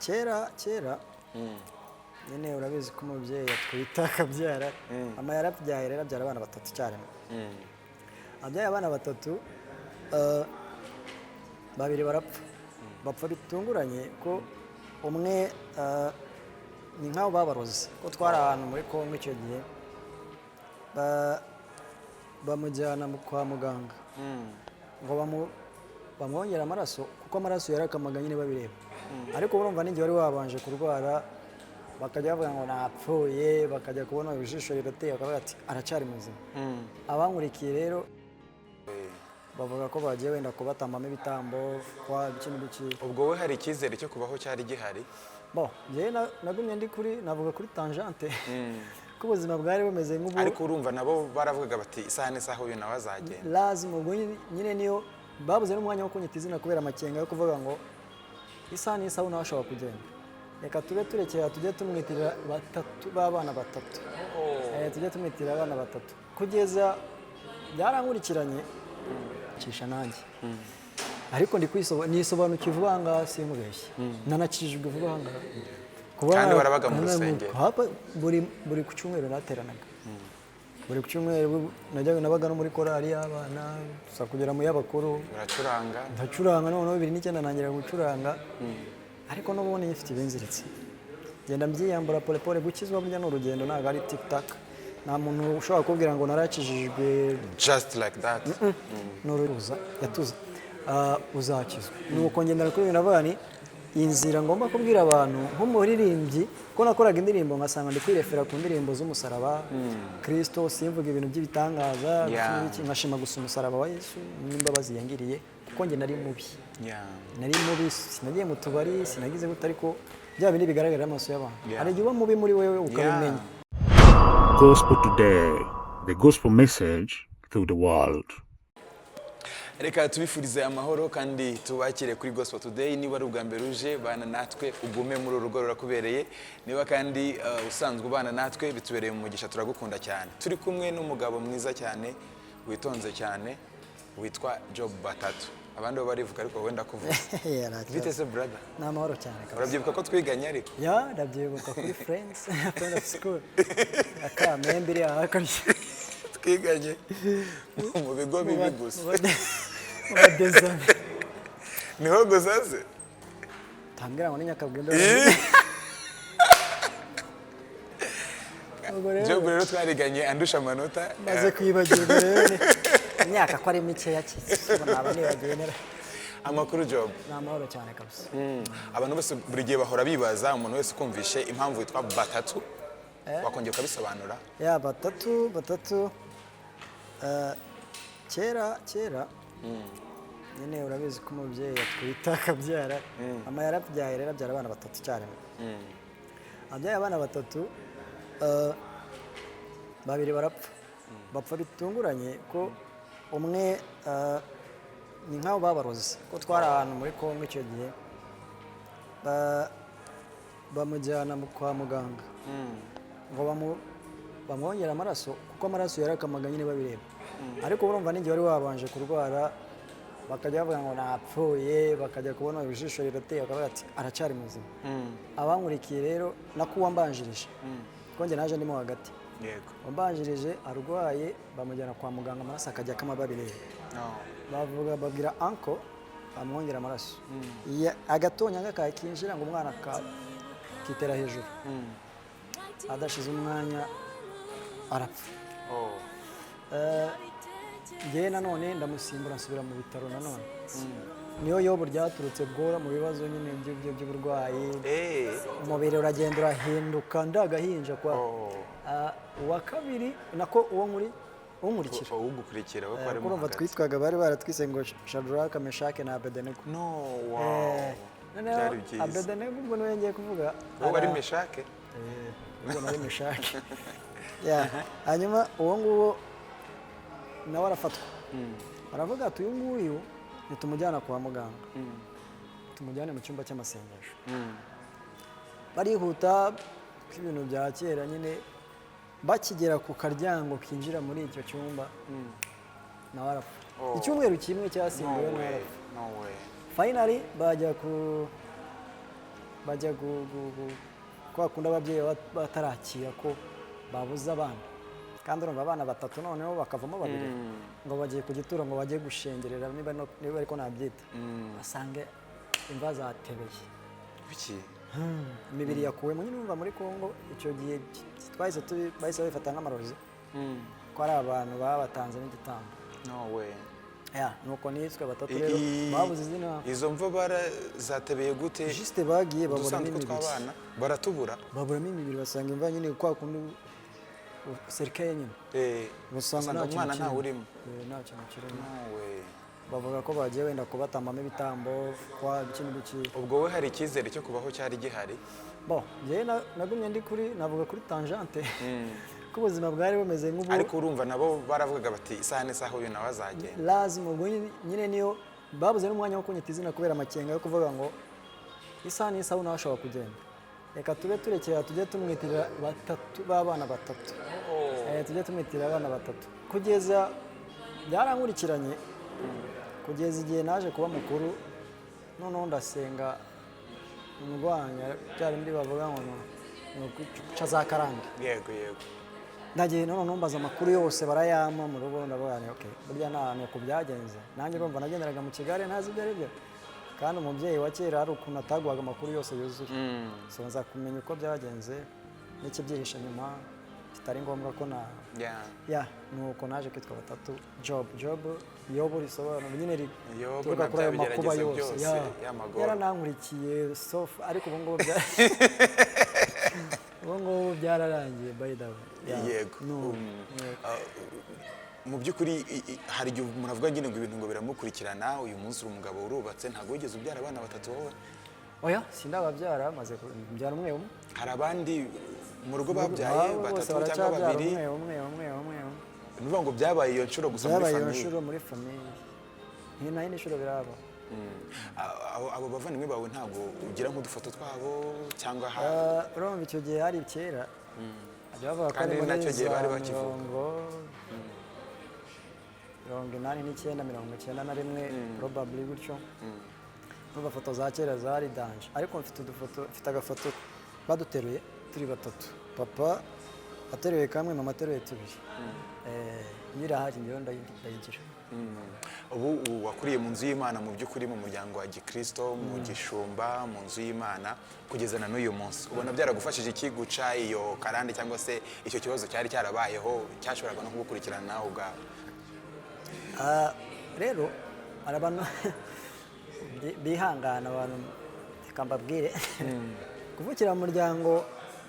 kera nyine urabizi ko umubyeyi atwita akabyara mama yarabyaye rero abyara abana batatu icyarimwe abyaye abana batatu babiri bapfa bitunguranye ko umwe ni nk'aho babaroze ko twari ahantu muri Kongo icyo gihe bamujyana kwa muganga ngo bamwongera amaraso kuko amaraso yarakamaga nyine babireba ariko urumva n'igihe wari wabanje kurwara bakajya bavuga ngo napfuye bakajya kubona ijisho rirateye bakavuga ati aracyari muzima abankurikiye rero bavuga ko bagiye wenda kubatamamo ibitambo kwa biki ubwo we hari icyizere cyo kubaho cyari gihari njyewe nagumye ndi navuga kuri tangente ko ubuzima bwari bumeze nk'ubu ariko urumva nabo baravugaga bati isaha n'isaha uyu nawe azagenda lazima ubwo nyine niyo babuze n'umwanya wo kunyita izina kubera amakenga yo kuvuga ngo isaha n'isaha nawe ashobora kugenda reka tube turekera tujye tumwitirira b'abana batatu tujye tumwitirira abana batatu kugeza byarankurikiranye cisha nanjye ariko nisobanukiwe vuba ngaha simubeshye nanakijijwe vuba ngaha kandi barabaga mu rusengero buri ku cyumweru nateranaga buri ku cyumweru nabaga no muri korali y'abana gusa kugera mu y'abakuru ndacuranga noneho 2009 nangira gucuranga ariko n'ubundi nyifite ibinziritse genda mbyiyambura polepole gukizwa burya n'urugendo ntabwo ari tiktak nta muntu ushobora kubwira ngo narakijijwe just like that n'uruza yatuze uzakizwa nuko ngendera kuri ibintu abana inzira ngomba kubwira abantu nk'umuririmbyi ko nakoraga indirimbo ngasanga ndi kwirefera ku ndirimbo z'umusaraba Kristo simvuga ibintu by'ibitangaza nkashima gusa umusaraba wa Yesu n'imbabazi yangiriye kuko nge nari mubi sinagiye mu tubari sinagize gute ariko bya bindi bigaragarira amaso y'abantu hari igihe uba mubi muri wewe ukabimenya Gospel Today, the gospel message through the world. Reka tubifurize amahoro kandi tubakire kuri Gospel Today niba ari ubwa mbere uje bana natwe ugume muri urugo rurakubereye niba kandi usanzwe ubana natwe bitubereye mu mugisha turagukunda cyane turi kumwe n'umugabo mwiza cyane witonze cyane witwa Job Batatu abandi bo barivuga ariko wenda kuvuga bite se brother n'amahoro cyane urabyibuka ko twiganye ariko ndabyibuka kuri friends friend of school akamembere ahakarye twiganye mu bigo bibi gusa niho gusa se tambira ngo nyakabwendo Job rero twariganye andusha amanota maze kwibagirwa rero imyaka ko ari mikeya naba nibagiwe nera amakuru Job n'amahoro cyane kabisa abantu bose buri gihe bahora bibaza umuntu wese kumvishe impamvu yitwa Batatu wakongera ukabisobanura batatu kera nyine urabizi ko umubyeyi atwita akabyara mama yarabyaye rero abyara abana batatu icyarimwe abyaye abana batatu babiri bapfa bitunguranye ko umwe ni nk'aho babaroze ko twari ahantu muri Kongo icyo gihe bamujyana kwa muganga ngo bamwongera amaraso kuko amaraso yarakamaga nyine babireba ariko urumva n'igihe wari wabanje kurwara bakajya bavuga ngo napfuye bakajya kubona ijisho rirateye bakavuga ati aracyari muzima abankurikiye rero nako uwambanjirije kuko njye naje ndimo hagati wambanjirije arwaye bamujyana kwa muganga amaraso akajya akama babireba babwira anko bamwongera amaraso agatonyanga kakinjira ngo umwana kitera hejuru adashize umwanya arapfa njyewe nanone ndamusimbura nsubira mu bitaro nanone niyo yobo ryaturutse bwora mu bibazo nyine by'uburwayi umubiri uragenda urahinduka ndagahinja kwa uwa kabiri nako uwo unkurikira urumva twitwaga bari baratwise ngo Shadraka Meshake na Abednego Abednego ubwo niwe ngiye kuvuga uwo bari Meshake ubwo nari Meshake hanyuma uwo nguwo nawe arafatwa aravuga ati uyu nguyu nitumujyana kwa muganga tumujyane mu cyumba cy'amasengesho barihuta ibintu bya kera nyine bakigera ku karyango kinjira muri icyo cyumba nawe arapfa icyumweru kimwe cyasimbuwe nawe arapfa finally bajya bajya kwa kundi ababyeyi batarakira ko babuze abana kandi urumva abana batatu noneho bakavamo babiri ngo bagiye ku gituro ngo bajye gushengerera niba ariko nabyita basange imva zatebeye kuki imibiri yakuwemo nyine urumva muri Kongo icyo gihe bahise babifata nk'amarozi ko ari abantu babatanze n'igitambo no way nuko nitwe batatu rero babuze izina izo mva zatebeye gute juste bagiye baburamo imibiri tw'abana baburamo imibiri basanga imva nyine kwa kundi serikeye nyine usanga umwana ntawe urimo nta kintu kirimo nawe bavuga ko bagiye wenda kubatambamo ibitambo kwa bikini biki ubwo we hari icyizere cyo kubaho cyari gihari njyewe nagumye navuga kuri tangente ko ubuzima bwari bumeze nk'ubu ariko urumva nabo baravugaga bati isaha n'isaha uyu nawe azagenda lazima ubwo nyine niyo babuze n'umwanya wo kunyita izina kubera amakenga yo kuvuga ngo isaha n'isaha nawe ashobora kugenda reka tube turekera tujye tumwitirira b'abana batatu tujye tumwitirira abana batatu kugeza byarankurikiranye kugeza igihe naje kuba mukuru noneho ndasenga ndwanya bya bindi bavuga ngo ni ukuca za karande yego ndagiye noneho mbaza amakuru yose barayama mu rugo ndavuga burya ni uku byagenze nanjye urumva nagenderaga mu Kigali ntazi ibyo ari byo kandi umubyeyi wa kera hari ukuntu ataguhaga amakuru yose yuzuye so nza kumenya uko byagenze n'ikibyihishe nyuma kitari ngombwa ko nuko naje kwitwa batatu job yobu risobanura nyine rituruka kuri ayo makuba yose yaranankurikiye sofa ariko ubu ngubu byararangiye by the way yego mu by'ukuri hari igihe umuntu avuga ngo ibintu ngo biramukurikirana uyu munsi uri umugabo urubatse ntabwo wigeze ubyara abana batatu wowe oya sindababyara maze kubyara umwe hari abandi mu rugo babyaye batatu cyangwa babiri umwe ni ukuvuga ngo byabaye iyo nshuro gusa muri famiye byabaye iyo nshuro muri famiye nayo ni inshuro biraba abo bavandimwe bawe ntabwo ugira nk'udufoto twabo cyangwa urumva icyo gihe hari kera kandi nacyo gihe bari bakivuga 89 probably gutyo n'udufoto za kera zari danje ariko mfite agafoto baduteruye turi batatu papa ateruye kamwe mama ateruye tubiri nyirahari njyewe ndayigira ubu wakuriye mu nzu y'Imana mu by'ukuri mu muryango wa Gikristo mu gishumba mu nzu y'Imana kugeza na n'uyu munsi ubona byaragufashije iki guca iyo karande cyangwa se icyo kibazo cyari cyarabayeho cyashoboraga no kugukurikirana nawe ubwawe rero hari abantu bihangana abantu reka mbabwire kuvukira mu muryango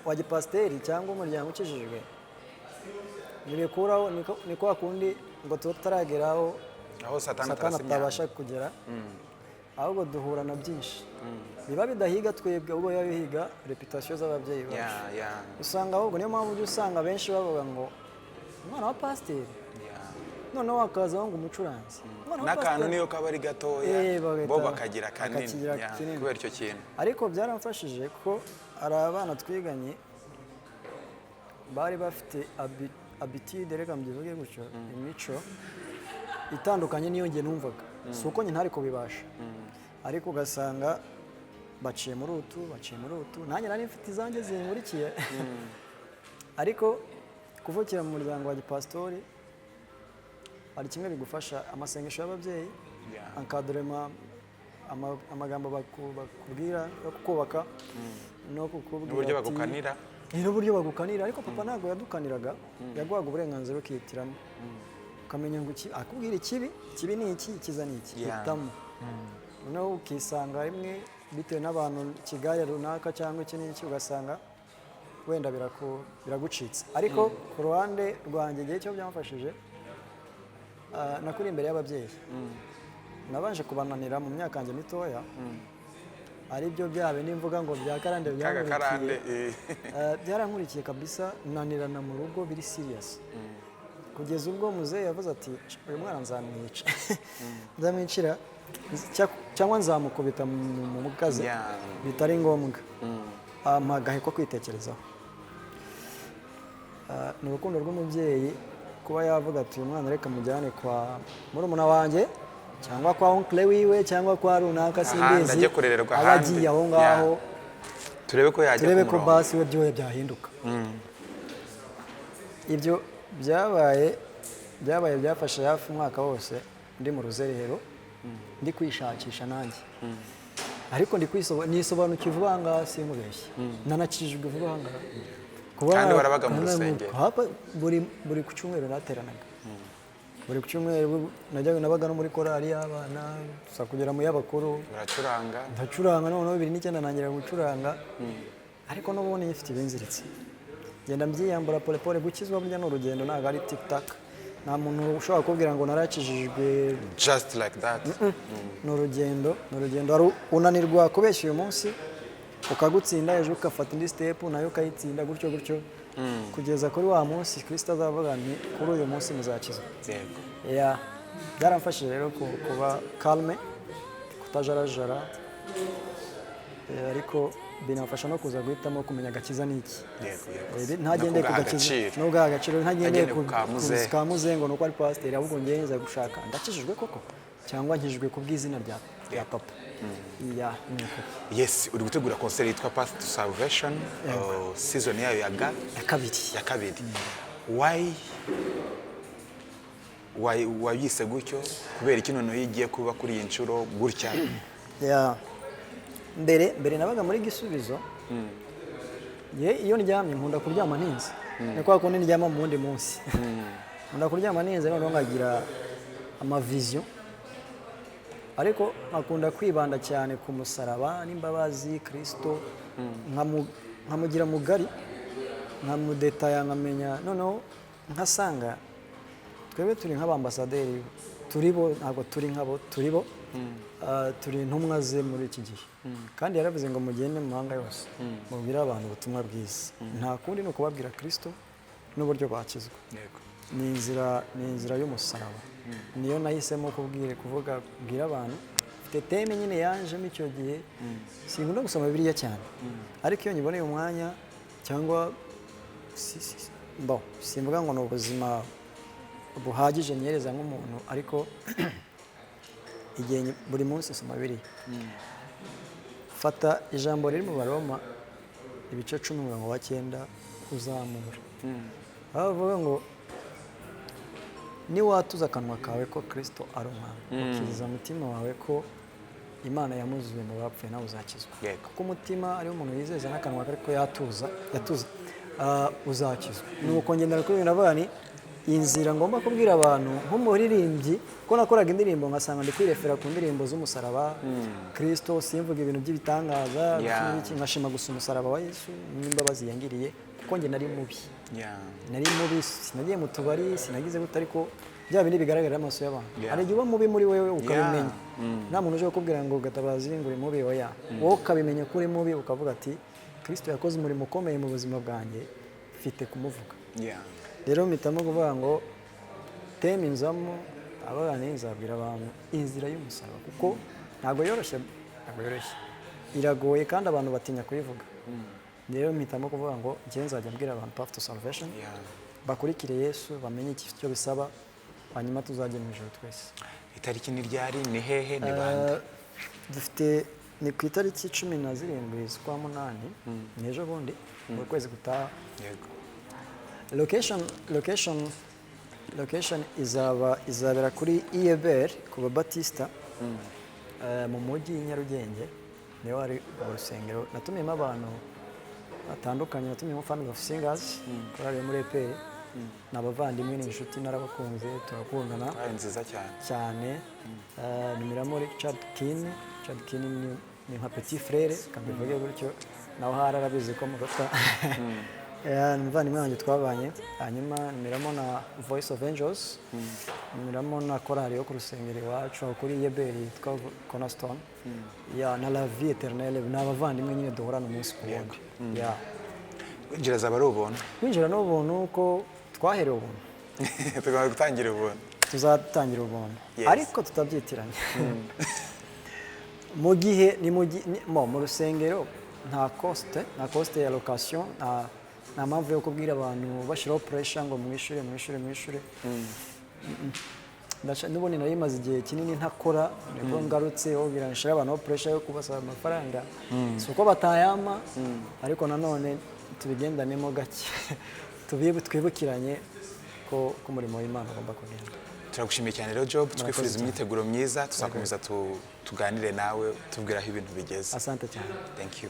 wa gipasiteri cyangwa umuryango ukijijwe ntibikuraho ni kwa kundi ngo tuba tutarageraho aho satani atabasha kugera ahubwo duhura na byinshi biba bidahiga twebwe ubwo biba bihiga reputasiyo z'ababyeyi bacu usanga ahubwo niyo mpamvu ujya usanga benshi bavuga ngo umwana wa pasiteri noneho wakazaho ngo umucuranzi n'akantu niyo kaba ari gatoya bo bakagira kanini kubera icyo kintu ariko byaramfashije ko hari abana twiganye bari bafite abitide reka mbivuge gutyo imico itandukanye n'iyo njye numvaga si uko njye ntari kubibasha ariko ugasanga baciye muri utu nanjye nari mfite izanjye zinkurikiye ariko kuvukira mu muryango wa gipasitori hari kimwe bigufasha amasengesho y'ababyeyi ankadurema amagambo bakubwira yo kukubaka no kukubwira n'uburyo bagukanira n'uburyo bagukanira ariko papa ntabwo yadukaniraga yaguhaga uburenganzira ukihitiramo ukamenya ngo akubwira ikibi ni iki ikiza ni iki hitamo noneho ukisanga rimwe bitewe n'abantu ikigare runaka cyangwa iki n'iki ugasanga wenda biragucitse ariko ku ruhande rwanjye igihe cyo byamfashije nakuri imbere y'ababyeyi nabanje kubananira mu myaka yanjye mitoya ari byo byabe n'imvuga ngo bya karande byarankurikiye kabisa nanirana mu rugo biri serious kugeza ubwo muzehe yavuze ati uyu mwana nzamwica nzamwicira cyangwa nzamukubita mu mukazi bitari ngombwa amagahe ko kwitekerezaho ni urukundo rw'umubyeyi kuba yavuga ati uyu mwana reka mujyane kwa murumuna wanjye cyangwa kwa onkle wiwe cyangwa kwa runaka simbizi aba agiye aho ngaho turebe ko yajya turebe ku ko murongo. basi we byoya byahinduka. Ibyo byabaye byafashe hafi umwaka wose ndi mu ruzerero ndi kwishakisha nanjye, ariko nisobanukiwe vuba ngaha simubeshye, nanakijijwe vuba ngaha. Kandi warabaga mu rusengero? Buri ku cyumweru nateranaga, buri ku cyumweru nabaga no muri korali y'abana gusa kugera mu y'abakuru. Uracuranga? Ndacuranga, noneho 2009 nangira gucuranga, ariko n'ubundi nyifite ibinziritse, ngenda mbyiyambura pole pole. Gukizwa burya ni urugendo, ntabwo ari tiktak. Nta muntu ushobora kubwira ngo narakijijwe just like that. ni urugendo, hari unanirwa kubeshya uyu munsi ukagutsinda, ejo ukafata indi step nayo ukayitsinda, gutyo gutyo kugeza kuri wa munsi Kristo azavuga ni kuri uyu munsi muzakizwa. Yego. Byaramfashije rero kuba calme, kutajarajara, ariko binafasha no kuza guhitamo kumenya agakiza ni iki. Ntagendeye ku gakiza n'ubwaha agaciro, ntagendeye ku ka muzengo nuko ari pasiteri, ahubwo ngenza gushaka ndakijijwe koko cyangwa nkijijwe ku bw'izina rya papa. Yes, uri gutegura concert yitwa Path to Salvation, season yayo ya kabiri. Why yise gutyo? Kubera iki noneho yigiye kuba kuri iyi nshuro gutya? Mbere nabaga muri Gisubizo, iyo ndyamye nkunda kuryama ntinze, ni kwa kundi ndyama mu wundi munsi. Nkunda kuryama ntinze, noneho nkagira amavision, ariko nkakunda kwibanda cyane ku musaraba n'imbabazi Kristo, nkamugira mugari, nkamudetaya, nkamenya, noneho nkasanga twebwe turi nk'abambasaderi, turibo ntabwo turi nkabo, turibo turi intumwa ze muri iki gihe. Kandi yaravuze ngo mugende mu mahanga yose mubwire abantu ubutumwa bwiza. Nta kundi ni ukubabwira Kristo n'uburyo bakizwa. Ni inzira y'umusaraba. Niyo nahisemo kuvuga bwira abantu. Mfite teme nyine yanjemo icyo gihe, sinkunda gusoma Bibiliya cyane, ariko iyo nyiboneye umwanya cyangwa simvuga ngo ni ubuzima buhagije nyereza nk'umuntu, ariko igihe buri munsi soma Bibiliya. Fata ijambo riri mu Baroma ibice 10:9 kuzamura, bavuga ngo niwatuza akanwa kawe ko Kristo ari umwami, ukiriza umutima wawe ko Imana yamuzuye mu bapfuye, nawe uzakizwa. Kuko umutima ari umuntu yizeza n'akanwa ariko yatuza uzakizwa. Nuko ngendera kuri binabani inzira ngomba kubwira abantu nk'umuririmbyi, ko nakoraga indirimbo ngasanga ndi kwirefera ku ndirimbo z'umusaraba Kristo, simvuga ibintu by'ibitangaza, nkashima gusa umusaraba wa Yesu n'imbabazi yangiriye, kuko nge nari mubi. Sinagiye mu tubari, sinagize gute, ariko bya bindi bigaragarira amaso y'abantu. Hari igihe uba mubi muri wewe ukabimenya, nta muntu uje kukubwira ngo Gatabazi ngo uri mubi, wowe ukabimenya ko uri mubi, ukavuga ati Kristo yakoze umurimo ukomeye mu buzima bwanjye, mfite kumuvuga. Rero mpitamo kuvuga ngo teme inzamo abana nzabwira abantu inzira y'umusaraba, kuko ntabwo yoroshye, iragoye kandi abantu batinya kuyivuga. Rero mpitamo kuvuga ngo njye nzajya mbwira abantu Path to Salvation, bakurikire Yesu, bamenye icyo bisaba, hanyuma tuzajya mu ijuru twese. Itariki ni ryari, ni hehe, ni bande? Dufite ni ku itariki 17 z'ukwa munani, ni ejo bundi mu kwezi gutaha. Location izabera kuri IEBR ku Babatista mu mujyi Nyarugenge, niho hari urusengero. Natumiyemo abantu batandukanye, natumiyemo Fans of Singers, korali muri EPR, n'abavandimwe n'inshuti narabakunze, turakundana nziza cyane. Numiramo Richard Kin ni nka petit frère, kambivuge gutyo, naho hararabizi ko mugata. Muvandimwe wanjye twabanye. Hanyuma numiramo na Voice of Angels, numiramo na korali yo ku rusengero iwacu kuri IEBR yitwa Cornerstone, na La Vie Eternelle, n'abavandimwe nyine duhorana umunsi ku wundi. Kwinjira zaba ari ubuntu? Kwinjira ni ubuntu, uko twaherewe ubuntu. Tugomba gutangira ubuntu. Tuzatangira ubuntu, ariko tutabyitiranya. Mu gihe mu rusengero nta coste ya location, nta mpamvu yo kubwira abantu bashyiraho pressure ngo mwishure. n'ubundi nari maze igihe kinini ntakora nibwo ngarutse aho biranshira abantu pressure yo kubasaba amafaranga si uko batayama ariko nanone tubigendanemo gake twibukiranye ko umurimo w'Imana ugomba kugenda. Turagushimiye cyane rero Job, twifuriza imyiteguro myiza, tuzakomeza tuganire nawe tubwira aho ibintu bigeze. Asante cyane. Thank you.